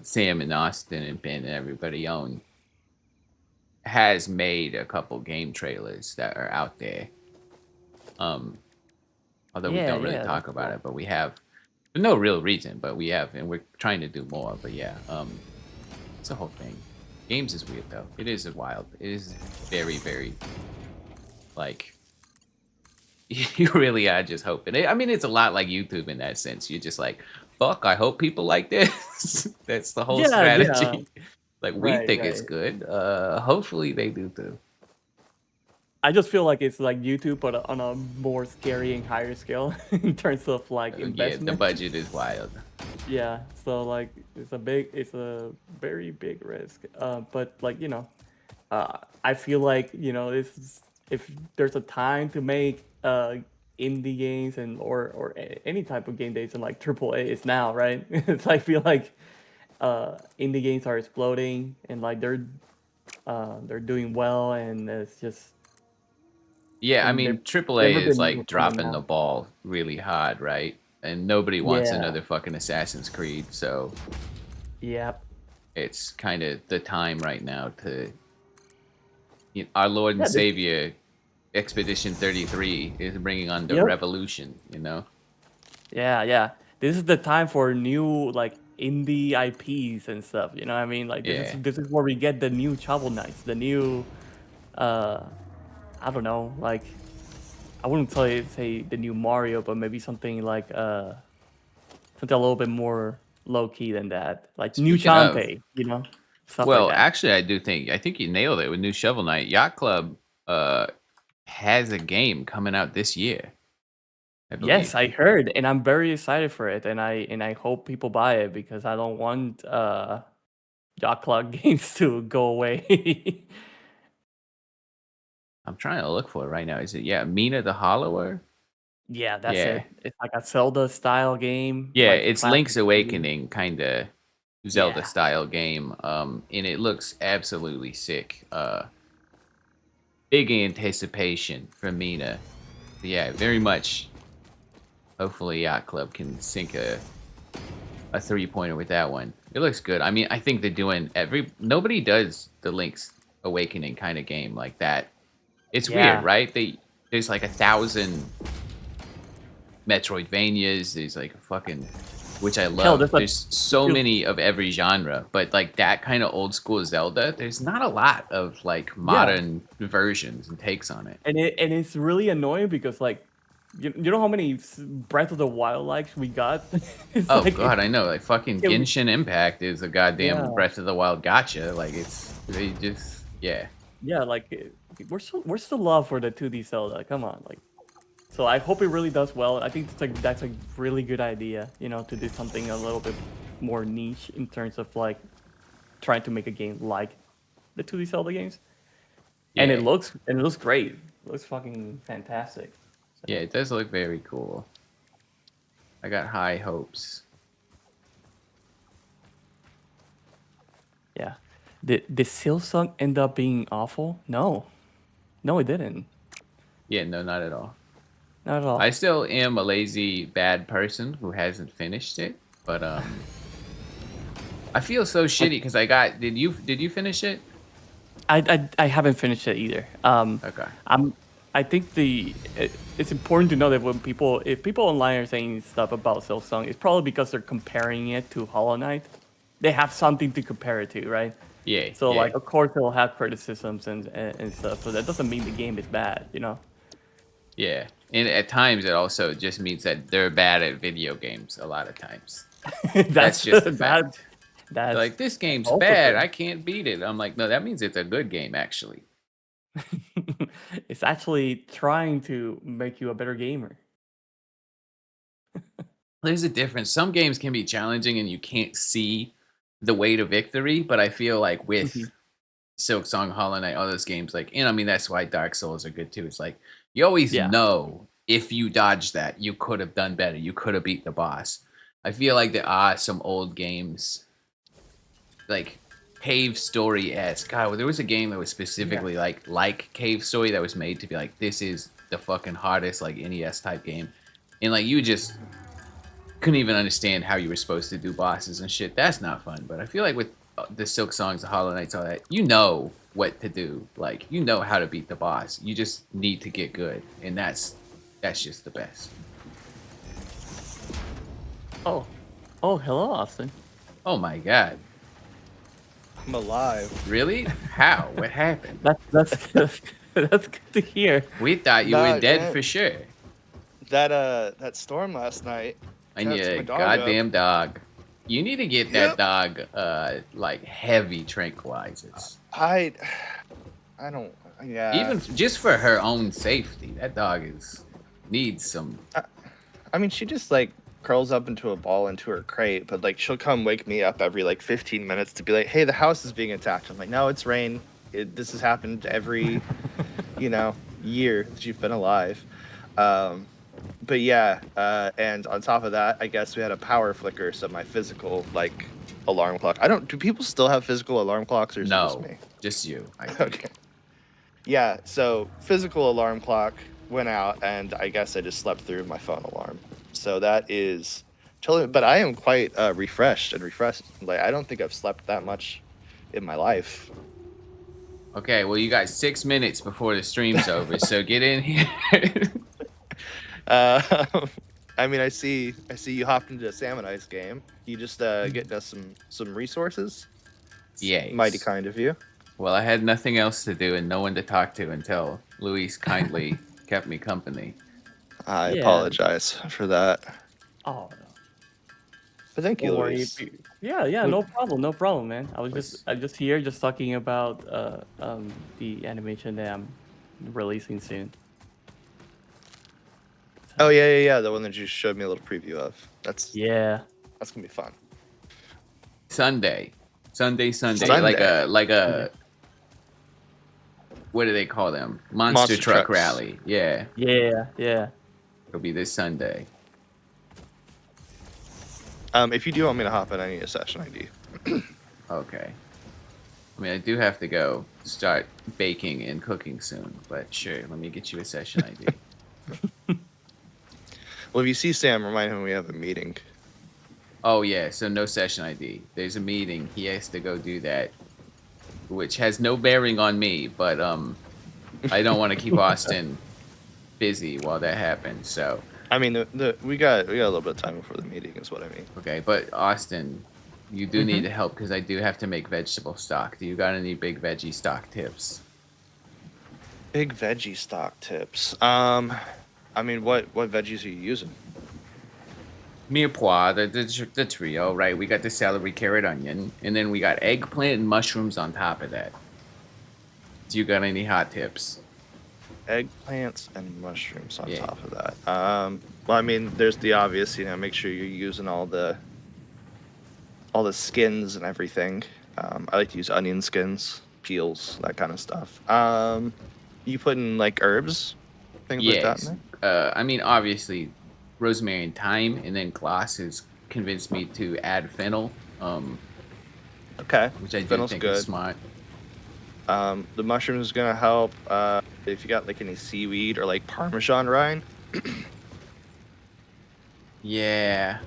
Sam and Austin and Ben and everybody own has made a couple game trailers that are out there. Although we Yeah, don't really yeah, talk that's about cool. it, but we have for no real reason, but we have, and we're trying to do more. But yeah, it's a whole thing. Games is weird though. It is wild. It is very, very like you really are just hoping. I mean, it's a lot like YouTube in that sense. You're just like, fuck. I hope people like this. That's the whole Yeah, yeah. strategy. Like we Right, think it's right. good. Hopefully they do too. I just feel like it's like YouTube, but on a more scary and higher scale in terms of like Yeah, the investment. budget is wild. Yeah, so like it's a very big risk. But like I feel like if there's a time to make indie games and or any type of game that's in like AAA, it's now, right? It's I feel like indie games are exploding and like they're doing well, and it's just Yeah, I and mean, they've AAA never is been like coming dropping the out. ball really hard, right? And nobody wants Yeah, another fucking Assassin's Creed, so yeah, it's kind of the time right now to our Lord and yeah. Savior Expedition 33 is bringing on the Yep. revolution, you know? Yeah, yeah. This is the time for new like indie IPs and stuff. You know what I mean? Like Yeah. this is where we get the new Shovel Knights, the new uh I don't know, like I wouldn't say the new Mario, but maybe something like something a little bit more low key than that. Like new Speaking of, Shantae, stuff like well, that. actually, I think you nailed it with New Shovel Knight. Yacht Club uh, has a game coming out this year, I Yes, believe. I heard, and I'm very excited for it, and I hope people buy it because I don't want Yacht Club games to go away. I'm trying to look for it right now. Is it, yeah, Mina the Hollower? Yeah, that's Yeah. it. It's like a Zelda style game, Yeah, like it's Link's classic 2D. Awakening kind of Zelda Yeah. style game. And it looks absolutely sick. Big anticipation from Mina. Yeah, very much. Hopefully, Yacht Club can sink a 3-pointer with that one. It looks good. I mean, I think they're doing nobody does the Link's Awakening kind of game like that. It's weird, Yeah. right? There's like 1,000 Metroidvanias. There's like a fucking, which I Hell, love. There's so feels many of every genre, but like that kind of old school Zelda, there's not a lot of like yeah, modern versions and takes on it. and it's really annoying because like you know how many Breath of the Wild likes we got? It's Oh like god, I know. Like fucking it, Genshin Impact is a goddamn yeah. Breath of the Wild gotcha. Like they just yeah. Yeah, like we're still love for the 2D Zelda. Come on, like so I hope it really does well. I think that's a really good idea, to do something a little bit more niche in terms of like trying to make a game like the 2D Zelda games. And Yeah. it looks great. It looks fucking fantastic. Yeah, So it does look very cool. I got high hopes. yeah. Did Silsong end up being awful? No. No, it didn't. Yeah, no, not at all. Not at I all. still am a lazy bad person who hasn't finished it, but I feel so shitty Like because I got did you finish it? I haven't finished it either. Okay. I'm I think it's important to know that if people online are saying stuff about Silksong, it's probably because they're comparing it to Hollow Knight. They have something to compare it to, right? Yeah, So yeah. like of course they'll have criticisms and stuff. So that doesn't mean the game is bad. Yeah. And at times it also just means that they're bad at video games a lot of times. That's That's just a that fact. They're That's like, this game's also bad. true. I can't beat it. I'm like, no, that means it's a good game, actually. It's actually trying to make you a better gamer. There's a difference. Some games can be challenging and you can't see the way to victory, but I feel like with Mhm. Silk Song, Hollow Knight, all those games, like, and I mean, that's why Dark Souls are good too. It's like, you always Yeah. know if you dodged that, you could have done better. You could have beat the boss. I feel like there are some old games, like Cave Story esque. God, there was a game that was specifically like Cave Story that was made to be like, this is the fucking hardest like NES type game, and like you just couldn't even understand how you were supposed to do bosses and shit. That's not fun. But I feel like with the Silk Songs, the Hollow Knights, all that, you know what to do. Like you know how to beat the boss. You just need to get good, and that's just the best. Oh. Oh, hello, Austin. Oh my god, I'm alive. really? How? What happened? That's good. That's good to hear. We thought you Nah, were dead man. for sure. That storm last night. And That's your my dog goddamn dog. You need to get that Yep. dog like heavy tranquilizers. I don't. Yeah. Even just for her own safety. That dog needs some. I mean, she just like curls up into a ball into her crate, but like she'll come wake me up every like 15 minutes to be like, "Hey, the house is being attacked." I'm like, "No, it's rain. This has happened every, year that you've been alive." But yeah, and on top of that, I guess we had a power flicker, so my physical like alarm clock. Do people still have physical alarm clocks, or is it just No, me? just you. I think. Okay. Yeah, so physical alarm clock went out, and I guess I just slept through my phone alarm. So that is totally. But I am quite refreshed. Like I don't think I've slept that much in my life. Okay, well, you got 6 minutes before the stream's over, so get in here. I mean, I see you hopped into a Salmon Ice game. You just getting us some resources. Yes. Mighty kind of you. Well, I had nothing else to do and no one to talk to until Luis kindly kept me company. I Yeah. apologize for that. Oh, no. But thank you, Don't worry. Luis. Yeah, no problem, man. Was- I'm just here, just talking about the animation that I'm releasing soon. Oh yeah. The one that you showed me a little preview of. That's Yeah. gonna be fun. Sunday. Like Sunday. like a what do they call them? Monster truck trucks. rally. Yeah. Yeah. It'll be this Sunday. If you do want me to hop in, I need a session ID. Okay. I mean, I do have to go start baking and cooking soon, but sure, let me get you a session ID. Well, if you see Sam, remind him we have a meeting. Oh yeah, so no session ID. There's a meeting. He has to go do that, which has no bearing on me. But I don't want to keep Austin busy while that happens. So I mean, we got a little bit of time before the meeting, is what I mean. okay, but Austin, you do need to help because I do have to make vegetable stock. Do you got any big veggie stock tips? Big veggie stock tips. I mean, what veggies are you using? Mirepoix, the trio, right? We got the celery, carrot, onion, and then we got eggplant and mushrooms on top of that. Do you got any hot tips? Eggplants and mushrooms on Yeah. top of that. Well, I mean, there's the obvious. Make sure you're using all the skins and everything. I like to use onion skins, peels, that kind of stuff. You putting like herbs, things like that in there? I mean, obviously, rosemary and thyme, and then Gloss has convinced me to add fennel, Okay. which I do Fennel's think good. is smart. The mushroom is gonna help. If you got like any seaweed or like Parmesan rind, Yeah.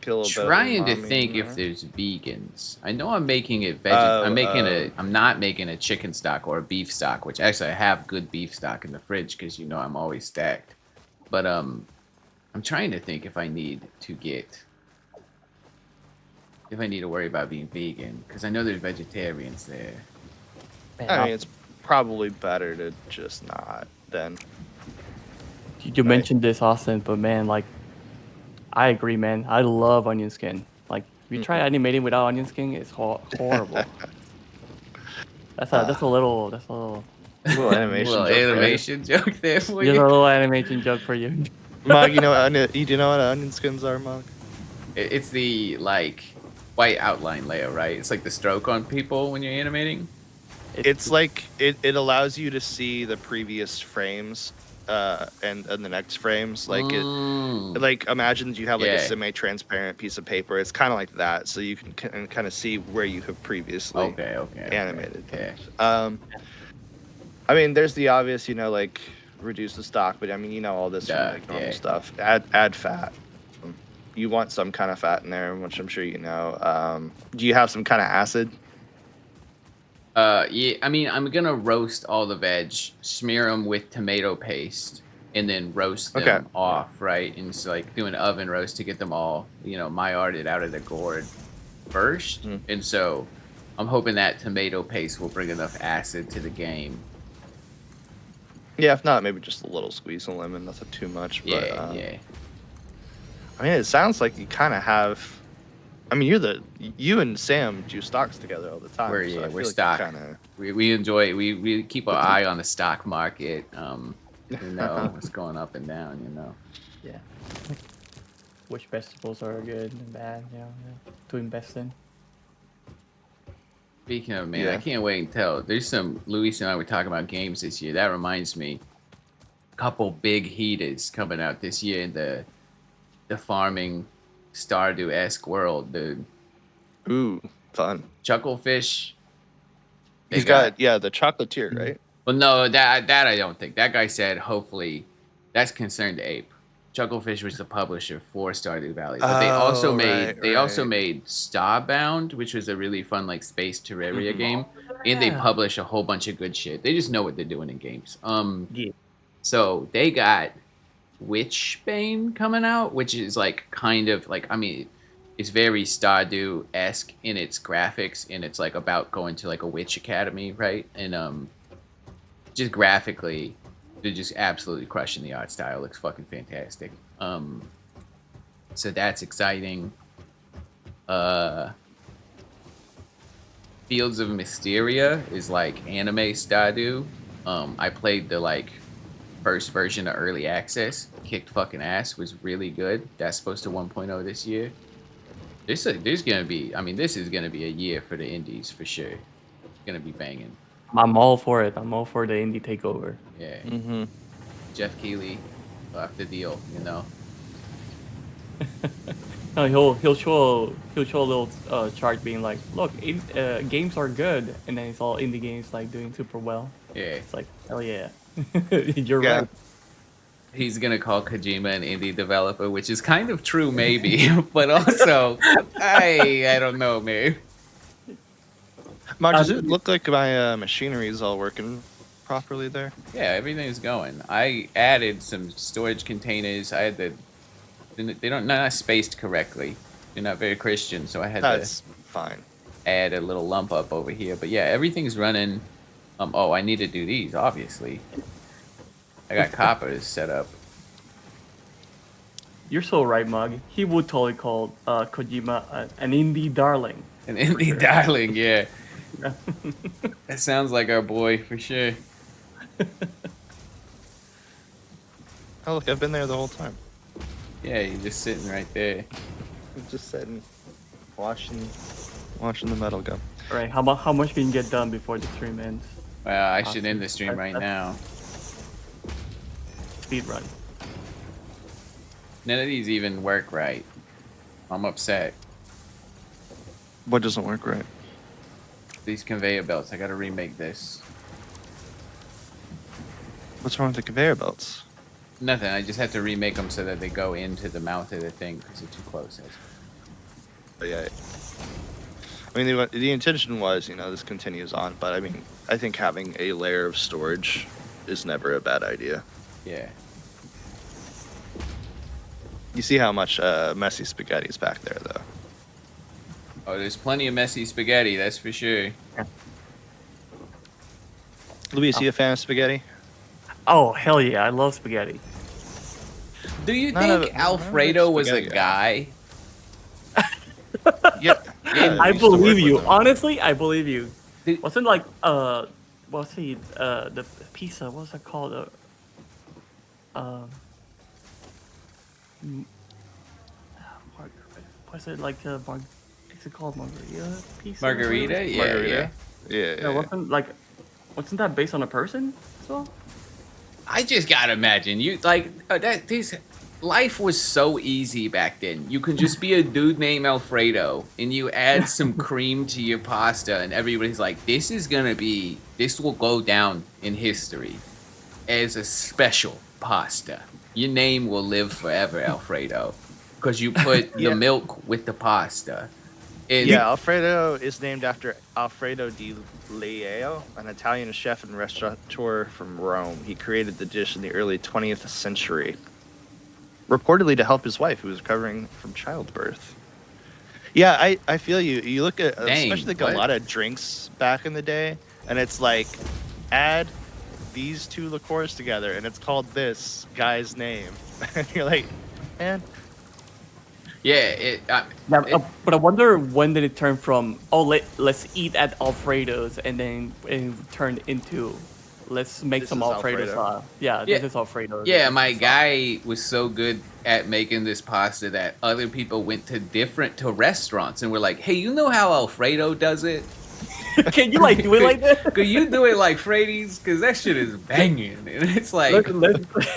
get a little bit of Trying to umami think in if there. there's vegans. I know I'm making it veg. Oh, I'm not making a chicken stock or a beef stock, which actually I have good beef stock in the fridge because I'm always stacked. But I'm trying to think if I need to worry about being vegan because I know there's vegetarians there. Man, I mean, it's probably better to just not then. you mentioned this, Austin, but man, like, I agree, man. I love onion skin. Like, you try animating without onion skin, it's horrible. That's a little Little animation little joke for you. animation joke there for just a you. little animation joke for you. Mug, you know what onion skins are, Mug? It's the like white outline layer, right? It's like the stroke on people when you're animating. It's like it allows you to see the previous frames and the next frames. Like like imagine you have like a Yeah. semi-transparent piece of paper. It's kind of like that, so you can kind of see where you have previously Okay. animated. Okay. I mean, there's the obvious, like reduce the stock, but I mean, all this from like normal stuff. Add fat. You want some kind of fat in there, which I'm sure you know. Do you have some kind of acid? Yeah, I mean, I'm gonna roast all the veg, smear them with tomato paste, and then roast them off, right? And it's like do an oven roast to get them all, Maillarded out of the gourd first. And so I'm hoping that tomato paste will bring enough acid to the game. Yeah, if not, maybe just a little squeeze of lemon, nothing too much. But, Yeah. I mean, it sounds like you kind of have. I mean, you and Sam do stocks together all the time. We're stock. We enjoy. We keep our eye on the stock market. What's going up and down. Yeah. Which vegetables are good and bad, to invest in. Speaking of, man, I can't wait until there's some. Luis and I were talking about games this year. That reminds me, a couple big heaters coming out this year in the farming Stardew-esque world, dude. Ooh, fun. Chucklefish. He's got the chocolatier, right? Well, no, that I don't think. That guy said hopefully that's Concerned Ape. Chucklefish was the publisher for Stardew Valley, but they also made Starbound, which was a really fun like space Terraria game, and they publish a whole bunch of good shit. They just know what they're doing in games. So they got Witchbane coming out, which is like kind of like, I mean, it's very Stardew-esque in its graphics, and it's like about going to like a witch academy, right? And just graphically, they're just absolutely crushing the art style. It looks fucking fantastic. So that's exciting. Fields of Mysteria is like anime Stardew. I played the like first version of early access, kicked fucking ass, was really good. That's supposed to 1.0 this year. This is gonna be a year for the indies for sure. It's gonna be banging. I'm all for it. I'm all for the indie takeover. Yeah. Jeff Keighley, left the deal. No, he'll show a little chart being like, look, games are good, and then it's all indie games like doing super well. Yeah. It's like, hell yeah. You're right. He's gonna call Kojima an indie developer, which is kind of true, maybe, but also, I don't know, man. Mark, does it look like my machinery is all working properly there? Yeah, everything's going. I added some storage containers. They're not spaced correctly. They're not very Christian, so I had to add a little lump up over here. But yeah, everything's running. I need to do these, obviously. I got coppers set up. You're so right, Mug. He would totally call Kojima an indie darling. An indie darling, yeah. That sounds like our boy, for sure. Oh, look, I've been there the whole time. Yeah, you're just sitting right there. I'm just sitting, watching the metal go. All right, how much can you get done before the stream ends? Well, I should end the stream right now. Speed run. None of these even work right. I'm upset. What doesn't work right? These conveyor belts. I gotta remake this. What's wrong with the conveyor belts? Nothing. I just have to remake them so that they go into the mouth of the thing because they're too close. But yeah. I mean, the intention was, this continues on, but I mean, I think having a layer of storage is never a bad idea. Yeah. You see how much messy spaghetti's back there, though. Oh, there's plenty of messy spaghetti, that's for sure. Luis, you a fan of spaghetti? Oh, hell yeah, I love spaghetti. Do you think Alfredo was a guy? Yeah, I we used to work believe with you. him. Honestly, I believe you. Dude, Wasn't like what's the pizza? What's that called? Um, m- mar- what's it like? Is it called margarita pizza? or whatever? Margarita? Yeah, yeah. Margarita. Yeah, Yeah, wasn't that based on a person as well? I just gotta imagine you like that. These life was so easy back then. You can just be a dude named Alfredo, and you add some cream to your pasta, and everybody's like, This will go down in history as a special pasta. Your name will live forever, Alfredo, because you put the yeah, milk with the pasta. And yeah. Alfredo is named after Alfredo di Leo, an Italian chef and restaurateur from Rome. He created the dish in the early 20th century, reportedly to help his wife, who was recovering from childbirth. Yeah, I feel you. You look at dang, especially like a what? lot of drinks back in the day, and it's like add these two liqueurs together, and it's called this guy's name, and you're like, man, Yeah, Yeah, it but I wonder when did it turn from let's eat at Alfredo's and then it turned into let's make this some is Alfredo Alfredo. sauce. Yeah, yeah. this is Alfredo. Yeah, This my is sauce. guy was so good at making this pasta that other people went to restaurants and were like, "Hey, you know how Alfredo does it? Can you like do it like that? Could you do it like Freddy's? Because that shit is banging." And it's like,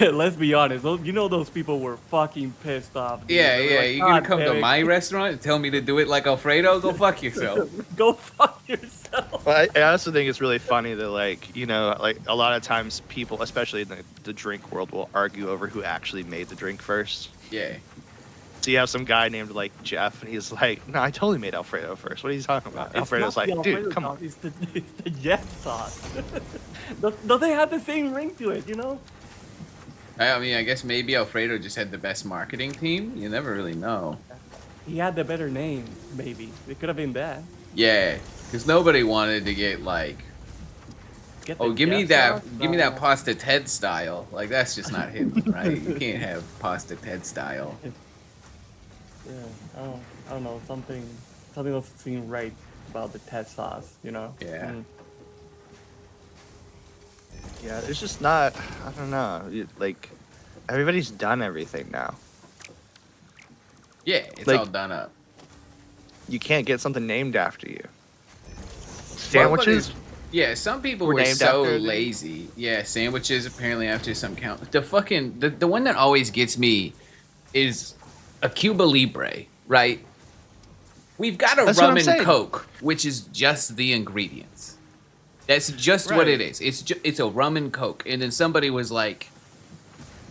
Let's be honest. You know those people were fucking pissed off. Dude. yeah, They were yeah, like, you gonna "God come to damn my it, restaurant and tell me to do it like Alfredo? Go fuck yourself. go fuck yourself." Well, I also think it's really funny that, like, you know, like a lot of times people, especially in the drink world, will argue over who actually made the drink first. Yeah. So you have some guy named like Jeff, and he's like, "No, I totally made Alfredo first. What are you talking about?" It's Alfredo's not the like, Alfredo "Dude, come sauce, on." it's the Jeff sauce. Don't they have the same ring to it? You know. I mean, I guess maybe Alfredo just had the best marketing team. You never really know. He had the better name, maybe. It could have been that. Yeah, because nobody wanted to get like, Get oh, the give me Jeff sauce? give me that No. pasta Ted style. Like that's just not hidden, right? You can't have pasta Ted style. Yeah, I don't know. Something doesn't seem right about the Ted sauce. You know. Yeah. Yeah, it's just not. I don't know. Like, everybody's done everything now. Yeah, it's Like- all done up. You can't get something named after you. Well, Sandwiches. yeah, some people Were were named so after the- lazy. Yeah, sandwiches apparently after some count. The one that always gets me is a Cuba Libre, right? We've got a That's what rum I'm and saying. Coke, which is just the ingredients. That's just what Right. it is. It's a rum and Coke, and then somebody was like,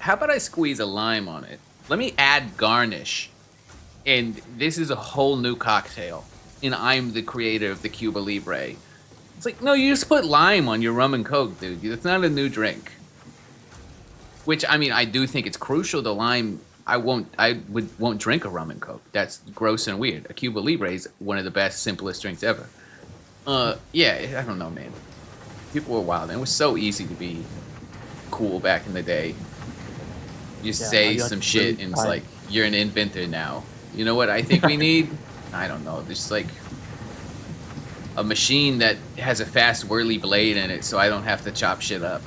"How about I squeeze a lime on it? Let me add garnish." And this is a whole new cocktail. And I'm the creator of the Cuba Libre. It's like, no, you just put lime on your rum and Coke, dude. It's not a new drink. Which, I mean, I do think it's crucial. The lime, won't drink a rum and Coke. That's gross and weird. A Cuba Libre is one of the best, simplest drinks ever. Yeah, I don't know, man. People were wild. And it was so easy to be cool back in the day. You just Yeah, say you have some to shit, really and it's try. like, you're an inventor now. You know what I think we need? I don't know. Just like a machine that has a fast whirly blade in it so I don't have to chop shit up.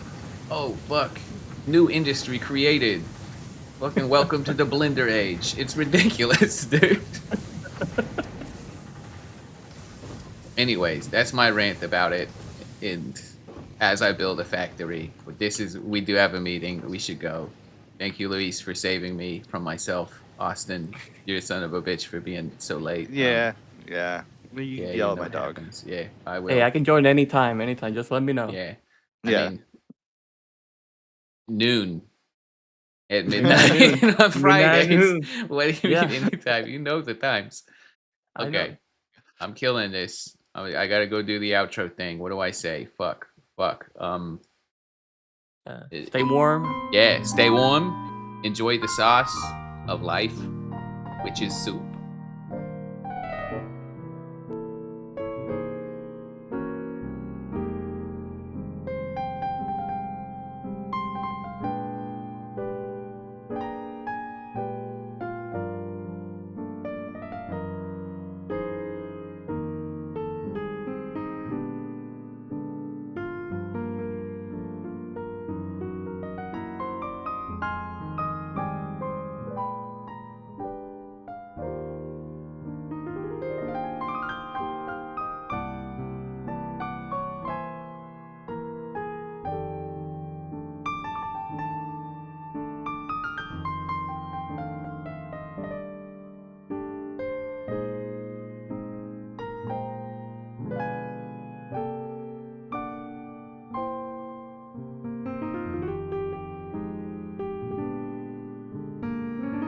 Oh, fuck. New industry created. Fucking welcome to the blender age. It's ridiculous, dude. Anyways, that's my rant about it. And as I build a factory, we do have a meeting. We should go. Thank you, Luis, for saving me from myself. Austin, you're a son of a bitch for being so late. Yeah, yeah. You Yeah, can you yell know at my what dog. happens. Yeah, I will. Hey, I can join anytime. Just let me know. Yeah. I Yeah. mean, noon at Midnight midnight noon. on Fridays. noon. What do you Yeah. mean anytime? You know the times. I know. Okay. I'm killing this. I gotta go do the outro thing. What do I say? Fuck. Stay warm. Yeah, stay warm. Enjoy the sauce of life, which is soup.